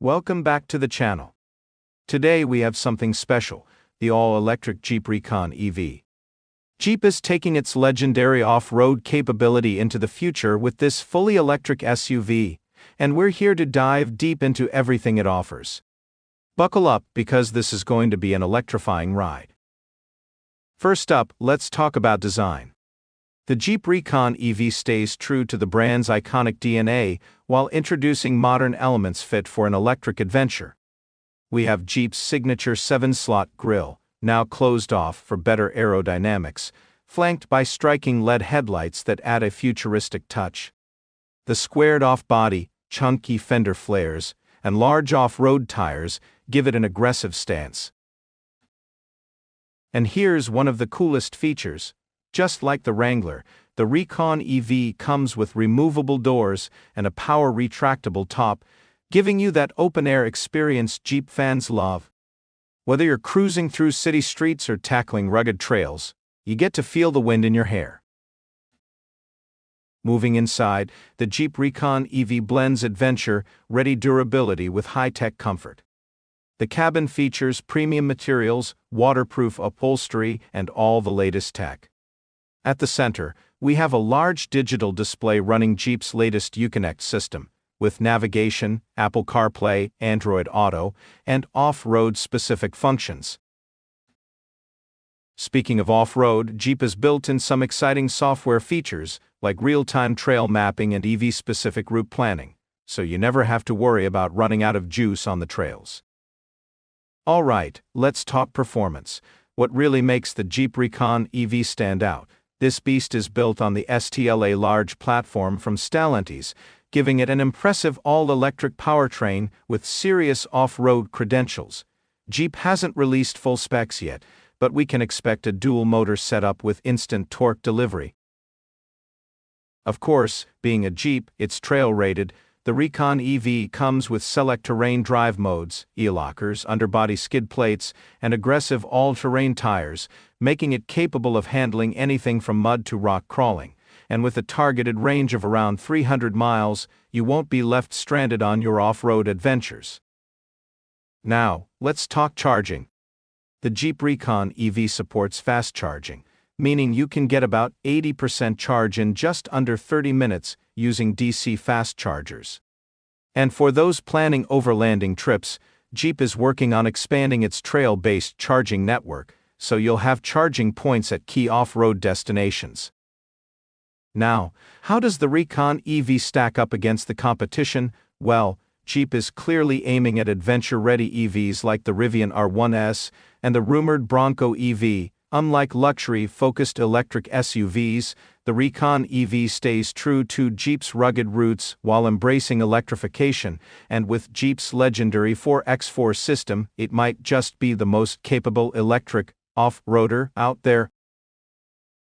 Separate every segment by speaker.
Speaker 1: Welcome back to the channel. Today we have something special, the all-electric Jeep Recon EV. Jeep is taking its legendary off-road capability into the future with this fully electric SUV, and we're here to dive deep into everything it offers. Buckle up because this is going to be an electrifying ride. First up, let's talk about design. The Jeep Recon EV stays true to the brand's iconic DNA while introducing modern elements fit for an electric adventure. We have Jeep's signature 7-slot grille, now closed off for better aerodynamics, flanked by striking LED headlights that add a futuristic touch. The squared-off body, chunky fender flares, and large off-road tires give it an aggressive stance. And here's one of the coolest features. Just like the Wrangler, the Recon EV comes with removable doors and a power retractable top, giving you that open-air experience Jeep fans love. Whether you're cruising through city streets or tackling rugged trails, you get to feel the wind in your hair. Moving inside, the Jeep Recon EV blends adventure-ready durability with high-tech comfort. The cabin features premium materials, waterproof upholstery, and all the latest tech. At the center, we have a large digital display running Jeep's latest Uconnect system, with navigation, Apple CarPlay, Android Auto, and off-road specific functions. Speaking of off-road, Jeep has built in some exciting software features, like real-time trail mapping and EV-specific route planning, so you never have to worry about running out of juice on the trails. Alright, let's talk performance. What really makes the Jeep Recon EV stand out? This beast is built on the STLA Large platform from Stellantis, giving it an impressive all-electric powertrain with serious off-road credentials. Jeep hasn't released full specs yet, but we can expect a dual-motor setup with instant torque delivery. Of course, being a Jeep, it's trail-rated. The Recon EV comes with Selec-Terrain drive modes, e-lockers, underbody skid plates, and aggressive all-terrain tires, making it capable of handling anything from mud to rock crawling. And with a targeted range of around 300 miles, you won't be left stranded on your off-road adventures. Now, let's talk charging. The Jeep Recon EV supports fast charging, meaning you can get about 80% charge in just under 30 minutes using DC fast chargers. And for those planning overlanding trips, Jeep is working on expanding its trail-based charging network, so you'll have charging points at key off-road destinations. Now, how does the Recon EV stack up against the competition? Well, Jeep is clearly aiming at adventure-ready EVs like the Rivian R1S and the rumored Bronco EV. Unlike luxury-focused electric SUVs, the Recon EV stays true to Jeep's rugged roots while embracing electrification, and with Jeep's legendary 4x4 system, it might just be the most capable electric off-roader out there.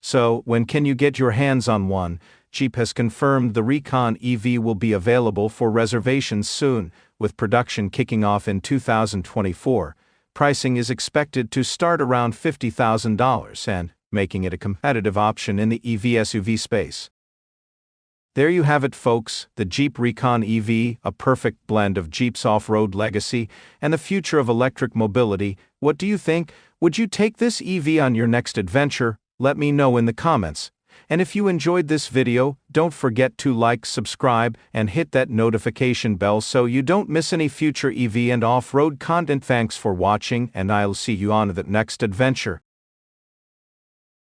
Speaker 1: So, when can you get your hands on one? Jeep has confirmed the Recon EV will be available for reservations soon, with production kicking off in 2024. Pricing is expected to start around $50,000 and making it a competitive option in the EV SUV space. There you have it, folks, the Jeep Recon EV, a perfect blend of Jeep's off-road legacy and the future of electric mobility. What do you think? Would you take this EV on your next adventure? Let me know in the comments. And if you enjoyed this video, don't forget to like, subscribe, and hit that notification bell so you don't miss any future EV and off-road content. Thanks for watching, and I'll see you on the next adventure.